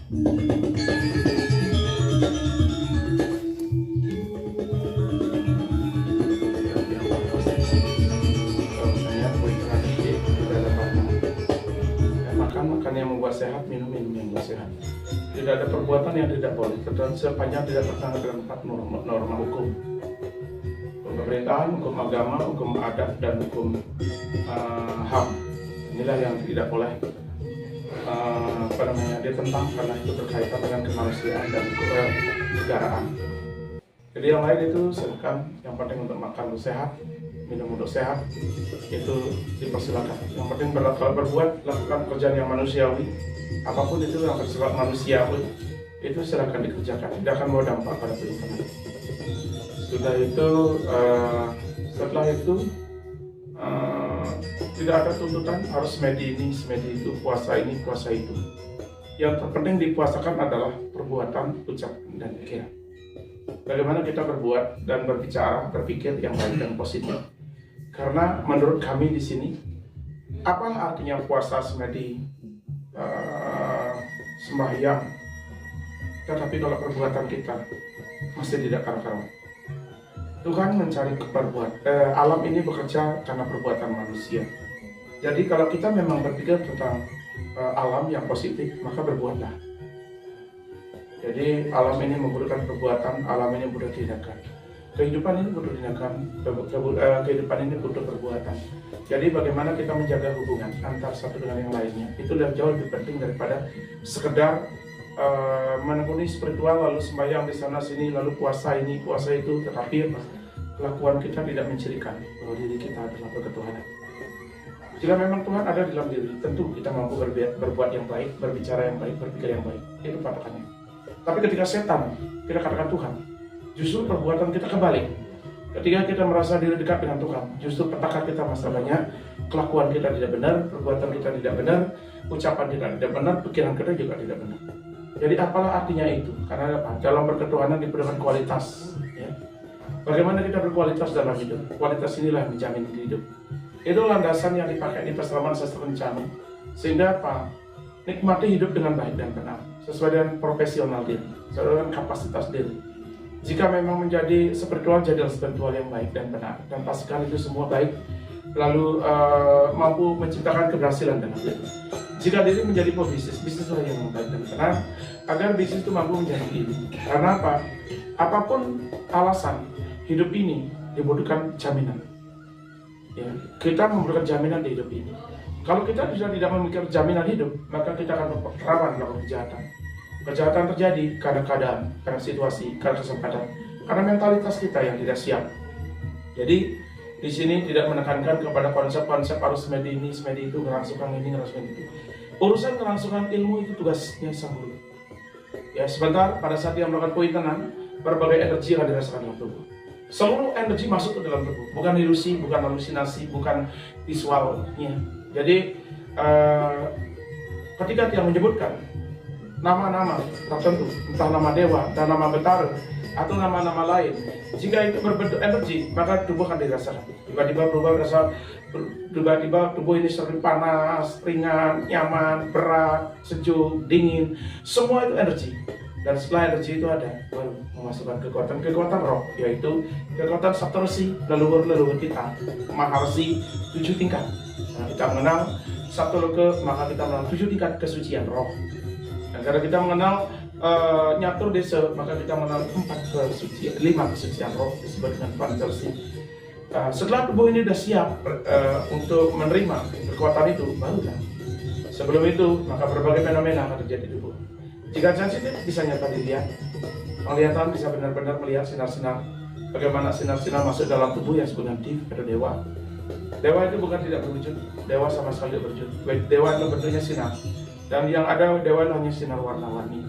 Makan yang membuat sehat, minum yang membuat sehat. Tidak ada perbuatan yang tidak boleh, sepanjang tidak bertentangan dengan empat norma hukum pemerintahan, hukum agama, hukum adat, dan hukum HAM. Inilah yang tidak boleh ditentang, karena itu berkaitan dengan kemanusiaan dan kenegaraan. Jadi yang lain itu silakan, yang penting untuk makan untuk sehat, minum untuk sehat, itu dipersilakan. Yang penting kalau berbuat, lakukan pekerjaan yang manusiawi, apapun itu yang bersifat manusiawi, itu silakan dikerjakan, tidak akan membawa dampak pada lingkungan. Setelah itu tidak ada tuntutan harus semedi ini, semedi itu, puasa ini, puasa itu. Yang terpenting dipuasakan adalah perbuatan, ucapan, dan pikiran. Bagaimana kita berbuat dan berbicara, berpikir yang baik dan positif. Karena menurut kami di sini, apa artinya puasa, semedi, sembahyang, tetapi kalau perbuatan kita masih tidak karu-karuan. Tuhan mencari alam ini bekerja karena perbuatan manusia. Jadi kalau kita memang berpikir tentang alam yang positif, maka berbuatlah. Jadi alam ini membutuhkan perbuatan, alam ini butuh tindakan. Kehidupan ini butuh tindakan, kehidupan ini butuh perbuatan. Jadi bagaimana kita menjaga hubungan antar satu dengan yang lainnya, itu jauh lebih penting daripada sekedar menekuni spiritual, lalu sembahyang di sana sini, lalu puasa ini, puasa itu, tetapi kelakuan kita tidak mencirikan bahwa diri kita adalah berketuhanan. Jika memang Tuhan ada di dalam diri, tentu kita mampu berbuat yang baik, berbicara yang baik, berpikir yang baik. Itu patokannya. Tapi ketika setan, kita katakan Tuhan, justru perbuatan kita kebalik. Ketika kita merasa diri dekat dengan Tuhan, justru petaka kita masalah banyak, kelakuan kita tidak benar, perbuatan kita tidak benar, ucapan kita tidak benar, pikiran kita juga tidak benar. Jadi apalah artinya itu? Karena apa? Dalam berketuhanan diperlukan kualitas. Ya. Bagaimana kita berkualitas dalam hidup? Kualitas inilah yang menjamin hidup. Itu landasan yang dipakai di Persalaman Sastra Kencana. Sehingga apa? Nikmati hidup dengan baik dan benar, sesuai dengan profesional diri, sesuai dengan kapasitas diri. Jika memang menjadi spiritual, jadilah spiritual yang baik dan benar, dan pastikan itu semua baik, lalu mampu menciptakan keberhasilan dalam diri. Jika diri menjadi pebisnis, bisnislah yang baik dan benar, agar bisnis itu mampu menjadi diri. Karena apa? Apapun alasan, hidup ini dibutuhkan jaminan. Ya, kita membutuhkan jaminan di hidup ini. Kalau kita tidak memikirkan jaminan hidup, maka kita akan rawan melakukan kejahatan. Kejahatan terjadi karena keadaan, karena situasi, karena kesempatan, karena mentalitas kita yang tidak siap. Jadi di sini tidak menekankan kepada konsep-konsep harus semedi ini, semedi itu, ngerangsukan ini, ngerangsukan itu. Urusan ngerangsukan ilmu itu tugasnya sang guru. Ya, sebentar pada saat dia melakukan pointenan, berbagai energi akan dirasakan dalam tubuh. Seluruh energi masuk ke dalam tubuh, bukan ilusi, bukan halusinasi, bukan visualnya. Jadi ketika dia menyebutkan nama-nama tertentu, entah nama dewa, entah nama betara, atau nama-nama lain, jika itu berbentuk energi, maka tubuh akan dirasakan. Tiba-tiba berubah rasa, tiba-tiba tubuh ini sering panas, ringan, nyaman, berat, sejuk, dingin, semua itu energi. Dan setelah energi itu ada, baru memasukkan kekuatan roh, yaitu kekuatan Saptarsi, leluhur-leluhur kita, Maharsi, 7 tingkat. Nah, kita mengenal Saptaloka, maka kita mengenal 7 tingkat kesucian roh. Dan karena kita mengenal Nyatur Desa, maka kita mengenal 5 kesucian roh, disebut dengan Pancarsi. Setelah tubuh ini sudah siap untuk menerima kekuatan itu, barulah. Sebelum itu, maka berbagai fenomena akan terjadi di tubuh. Jika sensitif, bisa nyata dilihat. Penglihatan bisa benar-benar melihat sinar-sinar. Bagaimana sinar-sinar masuk dalam tubuh yang disebut dengan div atau dewa. Dewa itu bukan tidak berwujud, dewa sama sekali tidak berwujud. Dewa itu bentuknya sinar. Dan yang ada dewa hanya sinar warna-warni.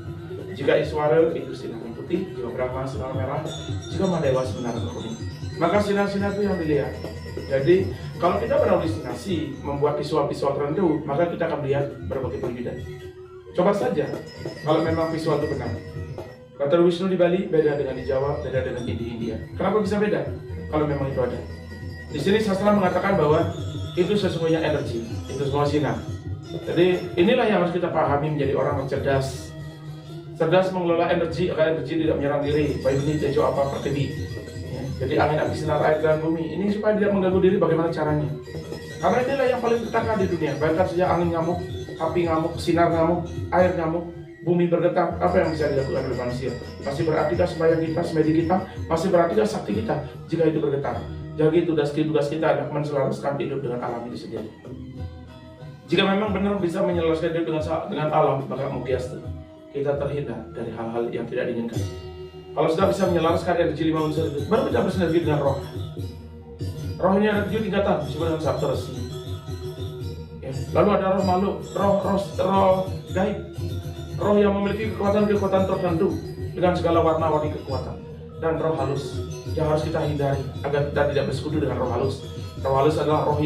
Jika Iswara itu sinar putih, jika Brahma sinar merah, jika Mahadewa sinar kuning. Maka sinar-sinar itu yang dilihat. Jadi kalau kita berhalusinasi membuat visual-visual tertentu, maka kita akan melihat berbagai perwujudan. Coba saja, kalau memang visual itu benar. Bathara Wisnu di Bali beda dengan di Jawa, beda dengan di India. Kenapa bisa beda? Kalau memang itu ada. Di sini sastra mengatakan bahwa itu sesungguhnya energi, itu semua sinar. Jadi inilah yang harus kita pahami menjadi orang yang cerdas, cerdas mengelola energi agar energi tidak menyerang diri, baik ini tejo apa pertiwi. Ya, jadi angin api sinar air dan bumi ini supaya tidak mengganggu diri, bagaimana caranya? Karena inilah yang paling petaka di dunia. Bayangkan saja angin ngamuk, api ngamuk, sinar ngamuk, air ngamuk, bumi bergetar, apa yang bisa dilakukan oleh manusia? Masih berartikah sembahyang kita, semedi kita? Masih berartikah sakti kita jika itu bergetar? Jadi tugas kita adalah menselaraskan hidup dengan alam itu sendiri. Jika memang benar bisa menyelaraskan hidup dengan alam, maka mugiastu kita terhindar dari hal-hal yang tidak diinginkan. Kalau sudah bisa menyelaraskan energi 5 unsur itu, baru kita bersinergi dengan roh. Roh ini ada 7 tingkatan, disebut dengan sabda resi. Ya. Lalu ada roh makhluk, roh gaib, roh yang memiliki kekuatan tertentu dengan segala warna-warni kekuatan, dan roh halus yang harus kita hindari agar kita tidak bersekutu dengan roh halus. Roh halus adalah roh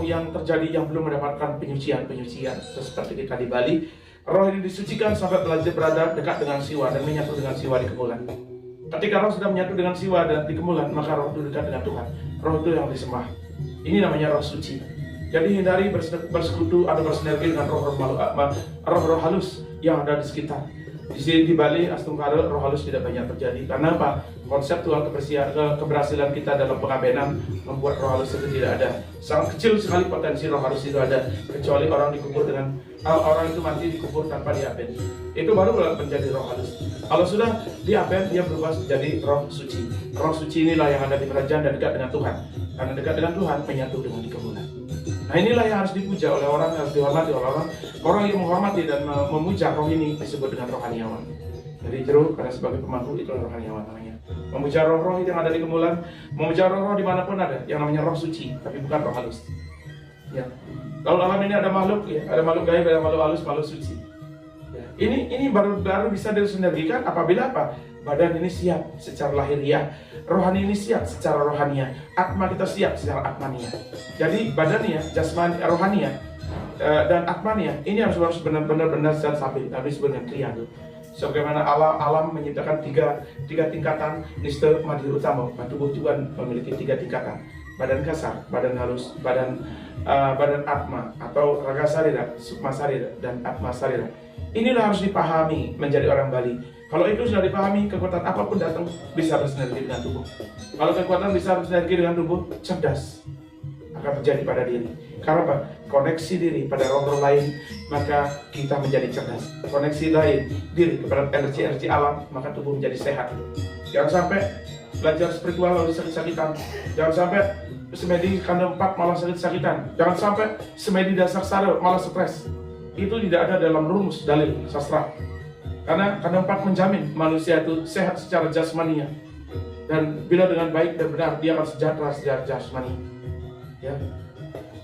yang terjadi yang belum mendapatkan penyucian seperti kita di Bali. Roh ini disucikan sampai berada dekat dengan siwa dan menyatu dengan siwa di kemulan. Ketika roh sudah menyatu dengan siwa dan di kemulan, maka roh itu dekat dengan Tuhan. Roh itu yang disembah. Ini namanya roh suci. Jadi hindari bersekutu atau bersinergi dengan roh halus yang ada di sekitar. Di sini di Bali, Astungkara, roh halus tidak banyak terjadi. Karena apa? Konseptual keberhasilan kita dalam pengabenan membuat roh halus itu tidak ada. Sangat kecil sekali potensi roh halus itu ada, kecuali orang itu mati dikubur tanpa diaben. Itu baru menjadi roh halus. Kalau sudah diaben, dia berubah menjadi roh suci. Roh suci inilah yang ada di kerajaan dan dekat dengan Tuhan. Karena dekat dengan Tuhan, menyatu dengan dikemulan. Nah, inilah yang harus dipuja oleh orang, harus dihormati oleh orang yang menghormati dan memuja roh ini disebut dengan rohaniawan. Jadi Jeruk karena sebagai pemangku itu rohaniawan namanya. Memuja roh-roh yang ada di kemulan, memuja roh-roh dimanapun ada, yang namanya roh suci, tapi bukan roh halus. Ya. Lalu alam ini ada makhluk, ya, ada makhluk gaib, ada makhluk halus, makhluk suci. Ya. Ini baru bisa disinergikan apabila apa? Badan ini siap secara lahiriah, rohani ini siap secara rohaniah, atma kita siap secara atmania. Jadi badannya, jasmani, rohania dan atmania ini harus benar-benar dan stabil. Tapi sebenarnya triade. Sebagaimana alam menyediakan tiga tingkatan niste madhi utama, tubuh juga memiliki 3 tingkatan. Badan kasar, badan halus, badan atma atau raga sarira, sukma sarira dan atma sarira. Inilah harus dipahami menjadi orang Bali. Kalau itu sudah dipahami, kekuatan apapun datang bisa bersinergi dengan tubuh. Kalau kekuatan bisa bersinergi dengan tubuh, cerdas akan terjadi pada diri. Karena apa? Koneksi diri pada roh-roh lain, maka kita menjadi cerdas. Koneksi lain diri kepada energi-energi alam, maka tubuh menjadi sehat. Jangan sampai belajar spiritual lalu sakit-sakitan. Jangan sampai semedi kanda 4 malah sakit-sakitan. Jangan sampai semedi dasar sara malah stres. Itu tidak ada dalam rumus dalil sastra. Karena kanda 4 menjamin manusia itu sehat secara jasmania. Dan bila dengan baik dan benar, dia akan sejahtera secara jasmani. Ya.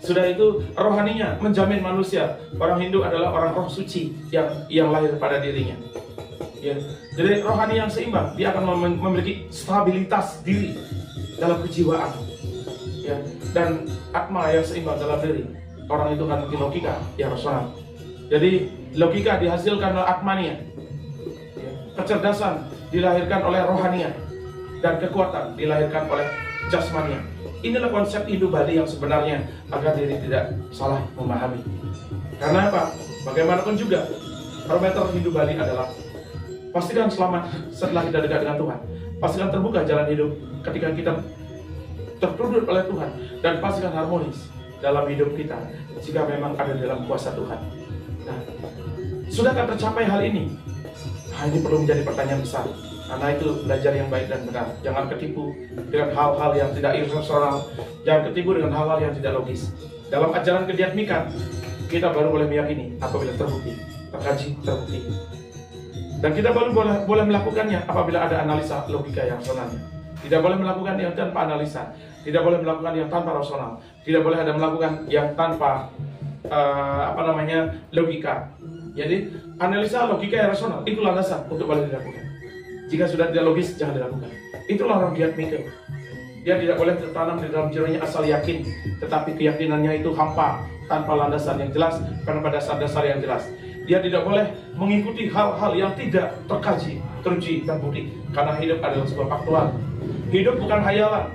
Sudah itu rohaninya menjamin manusia. Orang Hindu adalah orang roh suci yang lahir pada dirinya. Ya. Jadi rohani yang seimbang, dia akan memiliki stabilitas diri dalam kejiwaan. Ya. Dan atma yang seimbang dalam diri. Orang itu akan memiliki logika yang rasional. Jadi logika dihasilkan oleh atmania. Ya. Kecerdasan dilahirkan oleh rohania. Dan kekuatan dilahirkan oleh jasmania. Inilah konsep hidup Bali yang sebenarnya agar diri tidak salah memahami. Karena apa? Bagaimanapun juga, parameter hidup Bali adalah pastikan selamat setelah kita dekat dengan Tuhan. Pastikan terbuka jalan hidup ketika kita tertunduk oleh Tuhan. Dan pastikan harmonis dalam hidup kita jika memang ada dalam kuasa Tuhan. Nah, sudahkah tercapai hal ini? Nah, ini perlu menjadi pertanyaan besar. Karena itu belajar yang baik dan benar. Jangan ketipu dengan hal-hal yang tidak irrasional. Jangan ketipu dengan hal-hal yang tidak logis. Dalam ajaran kediatmikan, kita baru boleh meyakini apabila terbukti, terkaji, terbukti. Dan kita baru boleh melakukannya apabila ada analisa logika yang rasionalnya. Tidak boleh melakukan yang tanpa analisa. Tidak boleh melakukan yang tanpa rasional. Tidak boleh ada melakukan yang tanpa logika. Jadi analisa logika yang rasional itu landasan untuk boleh dilakukan. Jika sudah tidak logis, jangan dilakukan. Itulah orang diatmika. Dia tidak boleh tertanam di dalam jiwanya asal yakin, tetapi keyakinannya itu hampa, tanpa landasan yang jelas, tanpa dasar-dasar yang jelas. Dia tidak boleh mengikuti hal-hal yang tidak terkaji, teruji, terbukti. Karena hidup adalah sebuah faktual. Hidup bukan hayalan.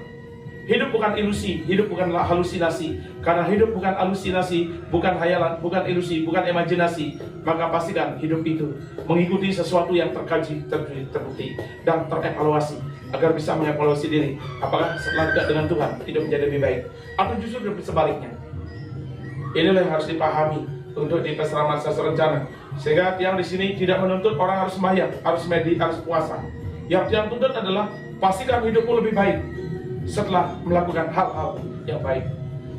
Hidup bukan ilusi, hidup bukanlah halusinasi. Karena hidup bukan halusinasi, bukan hayalan, bukan ilusi, bukan imajinasi. Maka pastikan hidup itu mengikuti sesuatu yang terkaji, terbukti, dan terevaluasi. Agar bisa mengevaluasi diri. Apakah setelah dekat dengan Tuhan, hidup menjadi lebih baik, atau justru sebaliknya. Inilah yang harus dipahami untuk di Peseraman Sastra Rencana. Sehingga yang di sini tidak menuntut orang harus sembahyang, harus harus puasa. Yang dia tuntut adalah pastikan hidupmu lebih baik setelah melakukan hal-hal yang baik.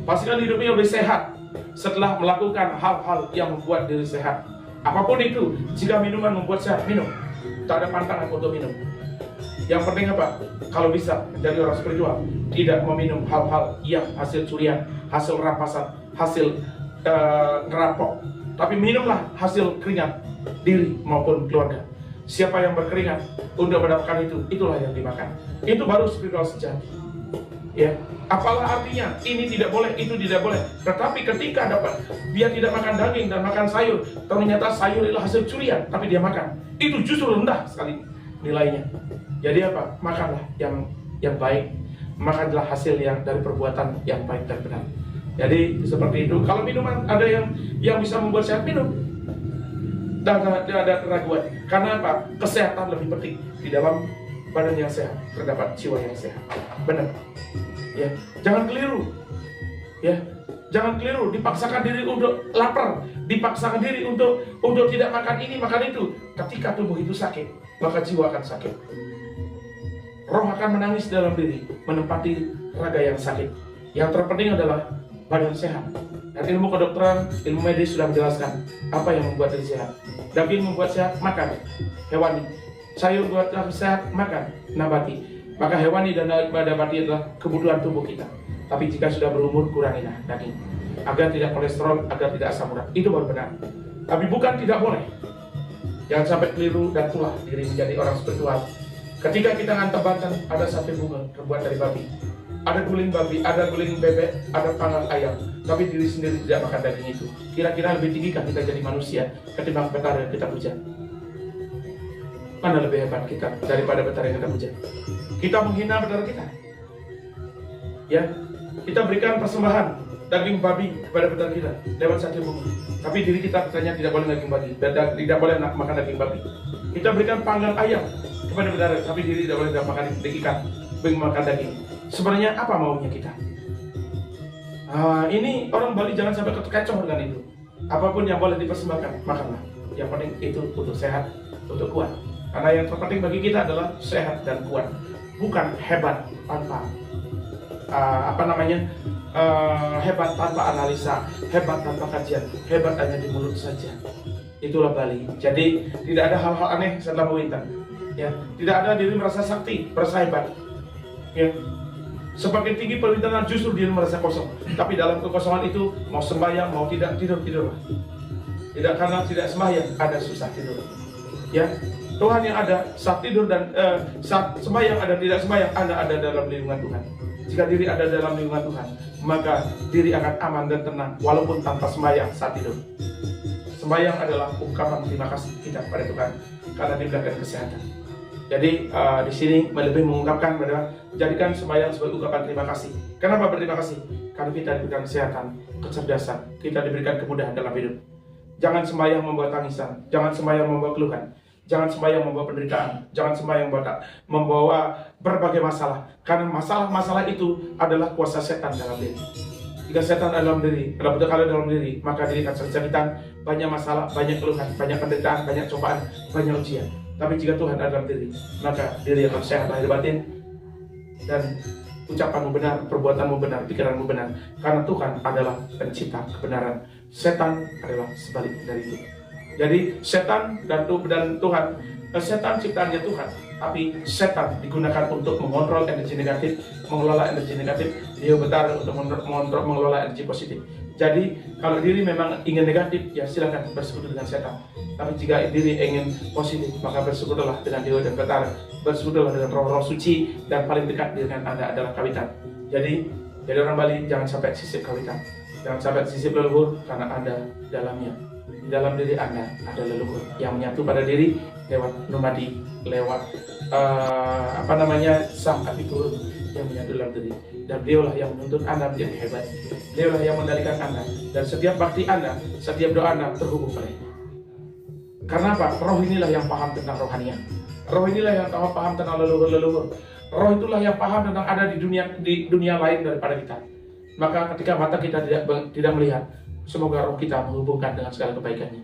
Pastikan hidupmu lebih sehat setelah melakukan hal-hal yang membuat diri sehat. Apapun itu, jika minuman membuat sehat, minum. Tak ada pantangan untuk minum. Yang penting apa? Kalau bisa menjadi orang spiritual, tidak meminum hal-hal yang hasil curian, hasil rampasan, hasil ngerampok. Tapi minumlah hasil keringat diri maupun keluarga. Siapa yang berkeringat untuk mendapatkan itu, itulah yang dimakan. Itu baru spiritual sejati. Ya, apalah artinya ini tidak boleh, itu tidak boleh. Tetapi ketika dapat dia tidak makan daging dan makan sayur, ternyata sayur adalah hasil curian, tapi dia makan. Itu justru rendah sekali nilainya. Jadi apa? Makanlah yang baik. Makanlah hasil yang dari perbuatan yang baik dan benar. Jadi seperti itu. Kalau minuman ada yang bisa membuat sehat, minum. Tidak ada keraguan. Karena apa? Kesehatan lebih penting. Di dalam badan yang sehat terdapat jiwa yang sehat. Benar. Ya, jangan keliru. Ya, jangan keliru. Dipaksakan diri untuk lapar, dipaksakan diri untuk tidak makan ini, makan itu. Ketika tubuh itu sakit, maka jiwa akan sakit. Roh akan menangis dalam diri, menempati raga yang sakit. Yang terpenting adalah badan sehat. Dan ilmu kedokteran, ilmu medis sudah menjelaskan apa yang membuat diri sehat. Daging membuat sehat, makan hewani. Sayur buat sehat, makan nabati. Maka hewani dan nabati adalah kebutuhan tubuh kita. Tapi jika sudah berumur, kurangilah daging agar tidak kolesterol, agar tidak asam urat. Itu baru benar. Tapi bukan tidak boleh. Jangan sampai keliru dan tulah diri menjadi orang spiritual. Ketika kita ngantar banten, ada sate bunga terbuat dari babi, ada guling babi, ada guling bebek, ada panggang ayam, tapi diri sendiri tidak makan daging itu. Kira-kira lebih tinggikah kita jadi manusia ketimbang betara yang kita puja? Mana lebih hebat kita daripada betara yang kita puja? Kita menghina betara kita. Ya, kita berikan persembahan daging babi kepada betara kita lewat sate bunga. Tapi diri kita katanya tidak boleh daging babi, tidak boleh makan daging babi. Kita berikan panggang ayam kepada betara, tapi diri tidak boleh makan ikan, makan daging. Sebenarnya apa maunya kita? Ini orang Bali jangan sampai kecoh dengan itu. Apapun yang boleh dipersembahkan, makanlah. Yang penting itu untuk sehat, untuk kuat. Karena yang terpenting bagi kita adalah sehat dan kuat, bukan hebat tanpa hebat tanpa analisa, hebat tanpa kajian, hebat hanya di mulut saja. Itulah Bali. Jadi tidak ada hal-hal aneh setelah Bawintan. Ya, tidak ada diri merasa sakti, merasa hebat. Ya, semakin tinggi perwintanan justru diri merasa kosong. Tapi dalam kekosongan itu mau sembahyang, mau tidak tidurlah. Tidak, karena tidak sembahyang ada susah tidur. Ya, Tuhan yang ada saat tidur dan saat sembahyang ada tidak sembahyang, Anda ada dalam lindungan Tuhan. Jika diri ada dalam lindungan Tuhan, maka diri akan aman dan tenang walaupun tanpa sembahyang saat tidur. Sembahyang adalah ungkapan terima kasih kita kepada Tuhan karena diberikan kesehatan. Jadi di sini lebih mengungkapkan bahwa jadikan sembahyang sebagai ungkapan terima kasih. Kenapa berterima kasih? Karena kita diberikan kesehatan, kecerdasan, kita diberikan kemudahan dalam hidup. Jangan sembahyang membawa tangisan, jangan sembahyang membawa keluhan, jangan sembahyang membawa penderitaan, jangan sembahyang membawa berbagai masalah. Karena masalah-masalah itu adalah kuasa setan dalam diri. Jika setan dalam diri, kalau betul dalam diri, maka diri akan kesakitan, banyak masalah, banyak keluhan, banyak penderitaan, banyak cobaan, banyak ujian. Tapi jika Tuhan ada dalam diri, maka diri akan sehat lahir batin dan ucapanmu benar, perbuatanmu benar, pikiranmu benar. Karena Tuhan adalah pencipta kebenaran. Setan adalah sebalik dari itu. Jadi setan dan Tuhan, setan ciptaannya Tuhan, tapi setan digunakan untuk mengontrol energi negatif, mengelola energi negatif. Dia betara untuk mengelola energi positif. Jadi kalau diri memang ingin negatif, ya silakan bersekutu dengan setan. Tapi jika diri ingin positif, maka bersekutulah dengan Dewa dan Betara, bersekutulah dengan roh-roh suci, dan paling dekat dengan Anda adalah kawitan. Jadi orang Bali jangan sampai sisip kawitan, jangan sampai sisip leluhur, karena Anda dalamnya. Di dalam diri Anda ada leluhur yang menyatu pada diri lewat numadi, lewat sang api turun. yang menyatu dalam diri. Dan beliaulah yang menuntun Anda menjadi hebat. Beliaulah yang mengendalikan Anda. Dan setiap bakti Anda, setiap doa Anda terhubung olehnya. Karena apa? Roh inilah yang paham tentang rohanian. Roh inilah yang paham tentang leluhur-leluhur. Roh itulah yang paham tentang ada di dunia lain daripada kita. Maka ketika mata kita tidak melihat, semoga roh kita menghubungkan dengan segala kebaikannya.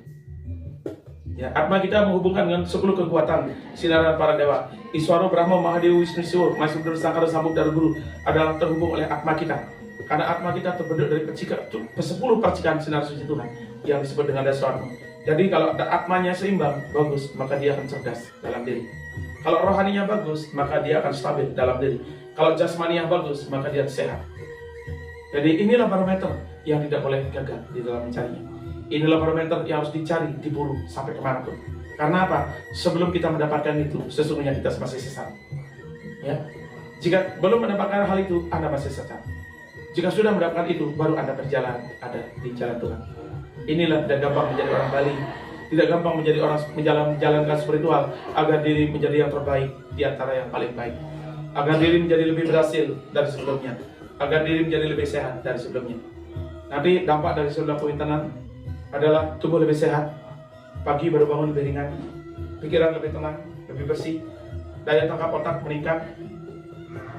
Ya, Atma kita menghubungkan dengan 10 kekuatan sinaran para dewa. Iswaro, Brahma, Mahadewa, Wisnu, Siwa, Masuk, Sangkara, Sambuk, dan Guru adalah terhubung oleh Atma kita. Karena Atma kita terbentuk dari 10 percikan sinar suci Tuhan yang disebut dengan Dasar. Jadi kalau Atmanya seimbang, bagus, maka dia akan cerdas dalam diri. Kalau rohaninya bagus, maka dia akan stabil dalam diri. Kalau jasmaninya bagus, maka dia sehat. Jadi inilah barometer yang tidak boleh gagal di dalam mencarinya. Inilah barometer yang harus dicari, diburu sampai kemanapun. Karena apa? Sebelum kita mendapatkan itu, sesungguhnya kita masih sesat. Ya, jika belum mendapatkan hal itu, Anda masih sesat. Jika sudah mendapatkan itu, baru Anda berjalan ada di jalan Tuhan. Inilah tidak gampang menjadi orang Bali, tidak gampang menjadi orang menjalankan spiritual agar diri menjadi yang terbaik di antara yang paling baik, agar diri menjadi lebih berhasil dari sebelumnya, agar diri menjadi lebih sehat dari sebelumnya. Nanti dampak dari sebuah kewintenan adalah tubuh lebih sehat, pagi baru bangun lebih ringan, pikiran lebih tenang, lebih bersih, daya tangkap otak meningkat,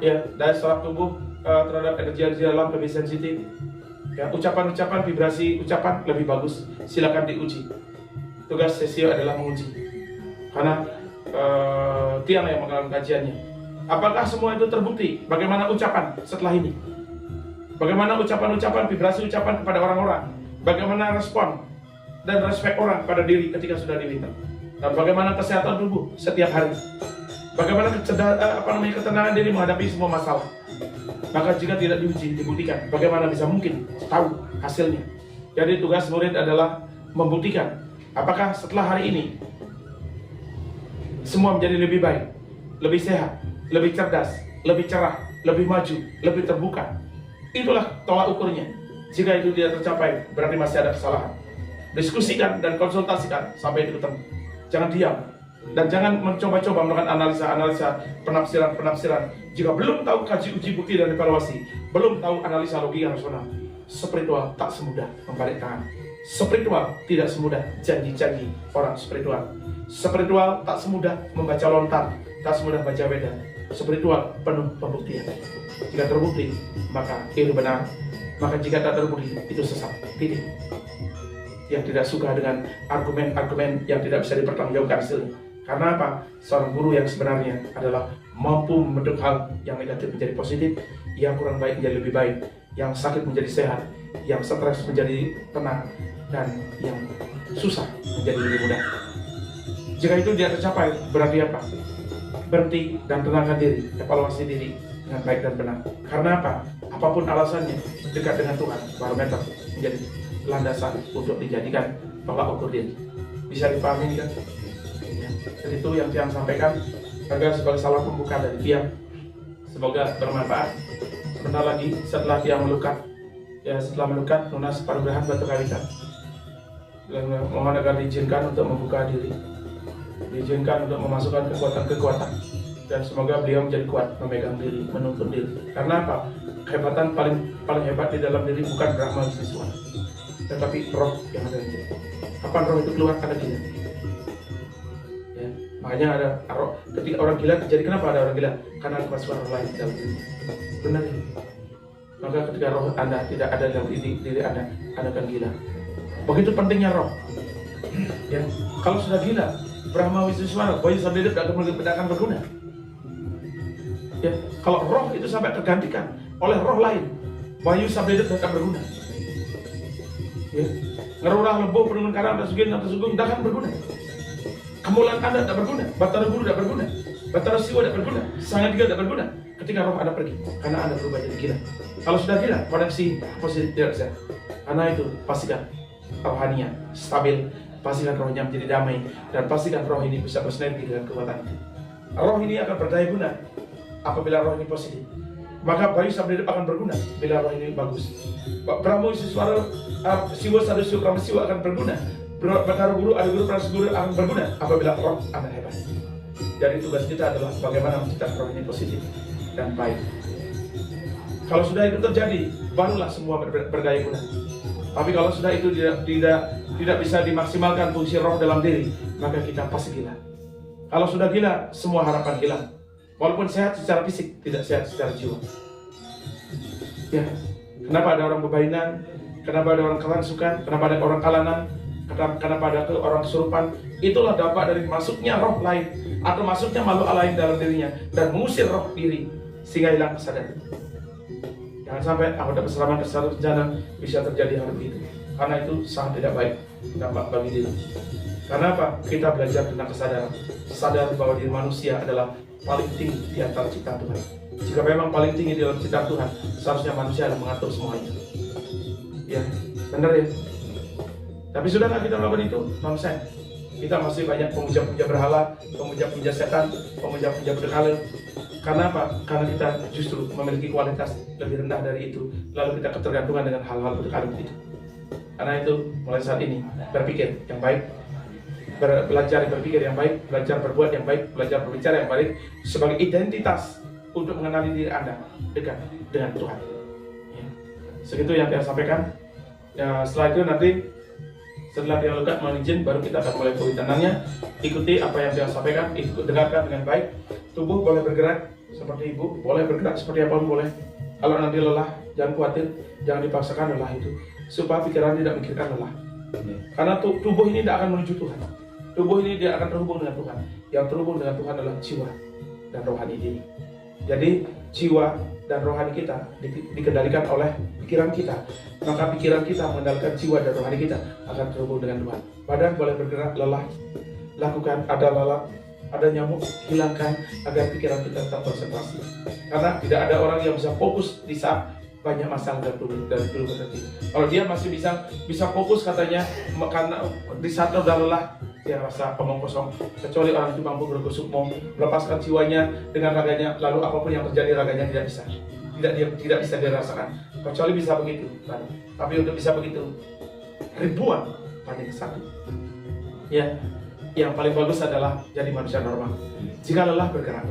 ya, daya serap tubuh terhadap energi dalam lebih sensitif, ya, ucapan-ucapan, vibrasi ucapan lebih bagus. Silakan diuji. Tugas sesio adalah menguji, karena Tiang yang mengalami kajiannya. Apakah semua itu terbukti? Bagaimana ucapan setelah ini? Bagaimana ucapan-ucapan, vibrasi ucapan kepada orang-orang? Bagaimana respon dan respek orang pada diri ketika sudah diminta? Dan bagaimana kesehatan tubuh setiap hari? Bagaimana ketenangan diri menghadapi semua masalah? Maka jika tidak diuji, dibuktikan, bagaimana bisa mungkin tahu hasilnya? Jadi tugas murid adalah membuktikan apakah setelah hari ini semua menjadi lebih baik, lebih sehat, lebih cerdas, lebih cerah, lebih maju, lebih terbuka. Itulah tolak ukurnya. Jika itu tidak tercapai, berarti masih ada kesalahan. Diskusikan dan konsultasikan sampai itu ketemu. Jangan diam. Dan jangan mencoba-coba melakukan analisa-analisa, penafsiran-penafsiran. Jika belum tahu kaji uji bukti dan evaluasi, belum tahu analisa logika rasional, spiritual tak semudah membalik tangan. Spiritual tidak semudah janji-janji orang spiritual. Spiritual tak semudah membaca lontar, tak semudah baca Weda. Spiritual penuh pembuktian. Jika terbukti, maka itu benar. Maka jika tak terbukti, itu sesat. Titik. Yang tidak suka dengan argumen-argumen yang tidak bisa dipertanggungjawabkan hasilnya. Karena apa? Seorang guru yang sebenarnya adalah mampu membentuk hal yang negatif menjadi positif, yang kurang baik menjadi lebih baik, yang sakit menjadi sehat, yang stres menjadi tenang, dan yang susah menjadi lebih mudah. Jika itu tidak tercapai, berarti apa? Berhenti dan tenangkan diri, evaluasi diri dengan baik dan benar. Karena apa? Apapun alasannya, dekat dengan Tuhan, barometer menjadi landasan untuk dijadikan tolak ukur diri. Bisa dipahami kan? Ya. Dan itu yang Tiang sampaikan agar sebagai salah pembuka dari Tiang. Semoga bermanfaat. Sebentar lagi setelah Tiang melukat, ya setelah melukat lunas parugahan batu kawitan. Mohon agar diizinkan untuk membuka diri, diizinkan untuk memasukkan kekuatan-kekuatan, dan semoga beliau menjadi kuat memegang diri, menuntun diri. Karena apa? Kehebatan paling hebat di dalam diri bukan Brahma Wisnu Siwa, tetapi roh yang ada di diri. Kapan roh itu keluar? Ada gila. Ya, makanya ada roh. Ketika orang gila, jadi kenapa ada orang gila? Karena kemasukan roh lain di dalam diri. Benar ini. Maka ketika roh Anda tidak ada dalam diri Anda akan gila. Begitu pentingnya roh. Ya, kalau sudah gila, Brahma Wisnu Siwa, Bayu Sabda tidak akan berguna. Ya, kalau roh itu sampai tergantikan oleh roh lain, Bayu Sabda tidak akan berguna. Ya, ngerurah lembu penungun karang dan sugeng tidak akan berguna. Kemuliaan Anda tidak berguna, Batara Guru tidak berguna, Batara Siwa tidak berguna, Sanga Tiga tidak berguna ketika roh Anda pergi, karena Anda berubah jadi gila. Kalau sudah gila, koneksi positif tidak bisa. Karena itu pastikan rohaninya stabil, pastikan rohnya menjadi damai, dan pastikan roh ini bisa bersinergi dengan kekuatan itu. Roh ini akan berdaya guna apabila roh ini positif. Maka Bayu Sabda hidup akan berguna bila roh ini bagus. Brahma Siwa Siwa Sadu Siwa Brahma Siwa akan berguna. Batara Guru, Adi Guru, Prasa Guru akan berguna apabila roh Anda hebat. Jadi tugas kita adalah bagaimana menciptakan roh ini positif dan baik. Kalau sudah itu terjadi, barulah semua berdaya guna. Tapi kalau sudah itu tidak bisa dimaksimalkan fungsi roh dalam diri, maka kita pasti gila. Kalau sudah gila, semua harapan hilang. Walaupun sehat secara fisik, tidak sehat secara jiwa. Ya, kenapa ada orang berbainan? Kenapa ada orang kerasukan? Kenapa ada orang kalanan? Kenapa ada orang kesurupan? Itulah dampak dari masuknya roh lain atau masuknya makhluk lain dalam dirinya dan mengusir roh diri sehingga hilang kesadaran. Jangan sampai anggota keselamatan satu bencana bisa terjadi hal itu, karena itu sangat tidak baik dampak bagi diri. Karena apa? Kita belajar tentang kesadaran, sadar bahwa diri manusia adalah paling tinggi di antara ciptaan Tuhan. Jika memang paling tinggi dalam ciptaan Tuhan, seharusnya manusia yang mengatur semuanya. Ya, benar ya. Tapi sudah nggak kita melakukan itu? Nonsen. Kita masih banyak pemuja-pemuja berhala, pemuja-pemuja setan, pemuja-pemuja berhala. Karena apa? Karena kita justru memiliki kualitas lebih rendah dari itu. Lalu kita ketergantungan dengan hal-hal berhala itu. Karena itu mulai saat ini berpikir yang baik, belajar berpikir yang baik, belajar berbuat yang baik, belajar berbicara yang baik sebagai identitas untuk mengenali diri Anda dekat dengan Tuhan. Ya. Segitu yang saya sampaikan. Ya, setelah itu nanti setelah dialogkan melalui izin, baru kita akan mulai tenangnya. Ikuti apa yang saya sampaikan, dengarkan dengan baik. Tubuh boleh bergerak seperti ibu, boleh bergerak seperti apapun boleh. Kalau nanti lelah, jangan khawatir, jangan dipaksakan lelah itu, supaya pikiran tidak mikirkan lelah. Karena tubuh ini tidak akan menuju Tuhan. Tubuh ini tidak akan terhubung dengan Tuhan. Yang terhubung dengan Tuhan adalah jiwa dan rohani diri. Jadi jiwa dan rohani kita dikendalikan oleh pikiran kita. Maka pikiran kita mengendalikan jiwa dan rohani kita akan terhubung dengan Tuhan. Badan boleh bergerak, lelah, lakukan, ada lelah, ada nyamuk, hilangkan agar pikiran kita tetap konsentrasi. Karena tidak ada orang yang bisa fokus di saat banyak masalah dan dulu terjadi. Kalau dia masih bisa fokus katanya, karena di saat udah lelah dia rasa omong kosong. Kecuali orang itu mampu berkusukmo, melepaskan jiwanya dengan raganya, lalu apapun yang terjadi raganya tidak bisa dirasakan. Kecuali bisa begitu. Tapi untuk bisa begitu ribuan banding satu. Ya. Yang paling bagus adalah jadi manusia normal. Jika lelah bergerak,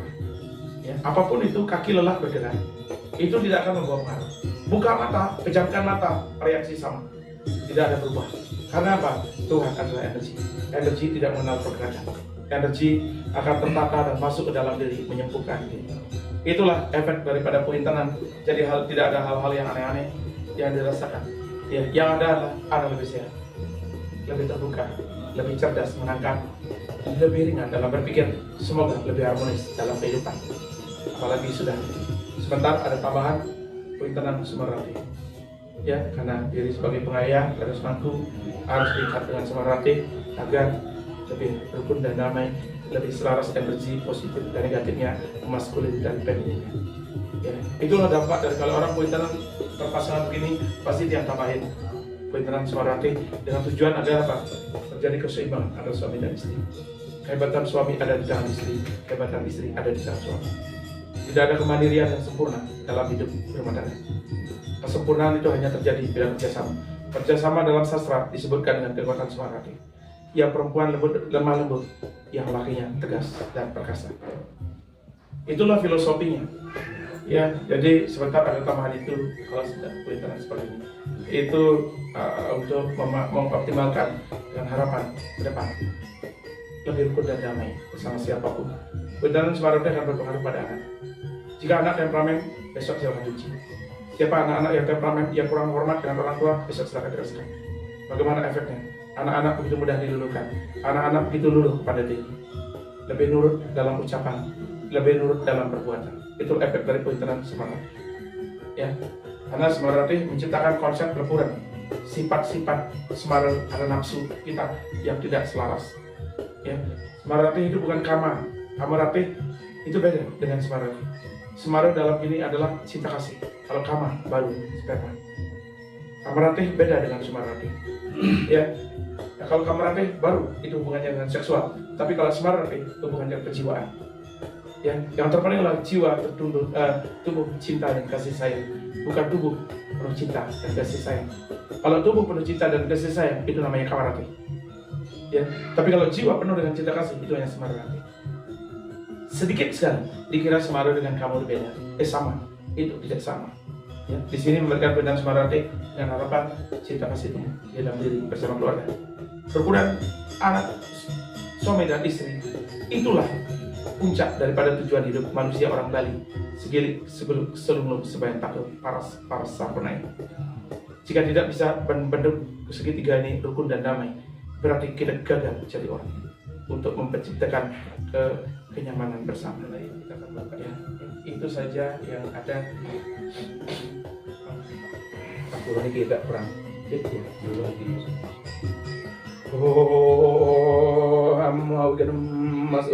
ya, apapun itu, kaki lelah bergerak, itu tidak akan membawa pengaruh. Buka mata, pejamkan mata, reaksi sama, tidak ada berubah. Karena apa? Tuhan adalah energi. Energi tidak mengenal pergerakan. Energi akan tertata dan masuk ke dalam diri, menyembuhkan diri. Itulah efek daripada pointenan. Jadi tidak ada hal-hal yang aneh-aneh yang dirasakan. Ya, yang ada adalah lebih sehat, lebih terbuka, lebih cerdas menangkap, lebih ringan dalam berpikir, semoga lebih harmonis dalam kehidupan. Apalagi sudah sebentar ada tambahan pointenan Sumerati. Ya, karena diri sebagai pengayah harus mampu, harus diikat dengan Sumerati agar lebih rukun dan damai, lebih selaras energi positif dan negatifnya, maskulin dan feminin. Ya, itulah dampak dari kalau orang pointenan berpasangan begini, pasti dia tambahin pointenan Sumerati dengan tujuan agar apa? Terjadi keseimbangan antara suami dan istri. Kehebatan suami ada di tangan istri, kehebatan istri ada di tangan suami. Tidak ada kemandirian yang sempurna dalam hidup rumah tangga. Kesempurnaan itu hanya terjadi bila kerjasama. Kerjasama dalam sastra disebutkan dengan kekuatan Sumerati. Yang perempuan lemah lembut, yang lakinya tegas dan perkasa. Itulah filosofinya. Ya, jadi sebentar ada tambahan itu kalau sudah pointenan seperti ini. Itu untuk mengoptimalkan dengan harapan ke depan lebih rukun dan damai bersama siapapun. Pointenan Sumerati akan berpengaruh pada anak. Jika anak temperamen, besok silakan cuci. Siapa anak-anak yang temperamen yang kurang hormat dengan orang tua, besok silakan dirasakan. Bagaimana efeknya? Anak-anak begitu mudah diluluhkan. Anak-anak begitu luluh kepada diri. Lebih nurut dalam ucapan, lebih nurut dalam perbuatan. Itu efek dari pointenan Sumerati. Ya, karena Sumerati menciptakan konsep berpuran, sifat-sifat Sumerati ada nafsu kita yang tidak selaras. Ya, Sumerati itu bukan kama. Sumerati itu beda dengan Sumerati. Sumerati dalam ini adalah cinta kasih. Kalau kama baru sperma. Sumerati beda dengan Sumerati. Ya. Nah, kalau Sumerati baru itu hubungannya dengan seksual. Tapi kalau Sumerati hubungannya dengan kejiwaan. Ya, yang terpenting adalah jiwa tertunduk, tubuh cinta dan kasih sayang, bukan tubuh penuh cinta dan kasih sayang. Kalau tubuh penuh cinta dan kasih sayang itu namanya Sumerati. Ya, tapi kalau jiwa penuh dengan cinta kasih itu hanya Sumerati. Sedikit sekali dikira Sumerati dengan kamu berbeda. Sama, itu tidak sama. Ya, di sini memberikan pendidikan Semarate dengan harapan cinta kasih tumbuh di dalam diri bersama keluarga. Kerukunan anak, suami dan istri, itulah puncak daripada tujuan hidup manusia orang Bali. Segilik selunglung sebayang takut paras sapunai. Jika tidak bisa bentuk segitiga ini rukun dan damai, berarti kita gagal jadi orang untuk menciptakan kenyamanan bersama. Ya, itu saja yang ada. Ini kita kurang fit ya dulu lagi. Oh, mau kan mas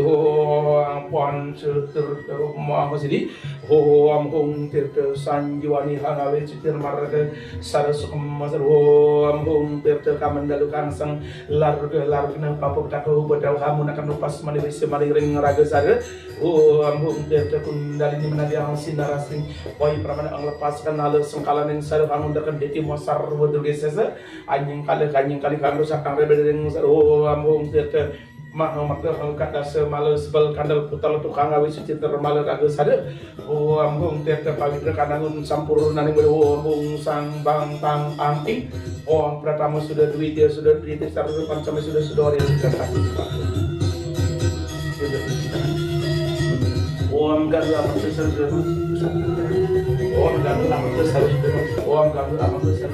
pon certer mau sini. Oh, hong terter sanjuani hanawe certer marga sarasuk masar. Oh, hong terter kamandalu kangsang larga nang papuk takau badau kamu nak nupas mani semari ring raga sare. Oh, hong terter kundali ni menadi ang sinarasing. Oi pramana ang lepaskan ala sengkalan yang sare kamu dakan deti mosar bodul gesesa. Anjing kali kamu sakang rebe yang oh amung terter mah makna kata semala sebal kandal putal tukang awi suci termala raga sada oh amung terter pawitra kanangun sampurna ning oh amung sang bang tang angking oh pratama sudah duit dia sudah duit sarwa pancame sudah ori sudah kasih oh am garu apa besar oh am garu apa besar oh am garu apa besar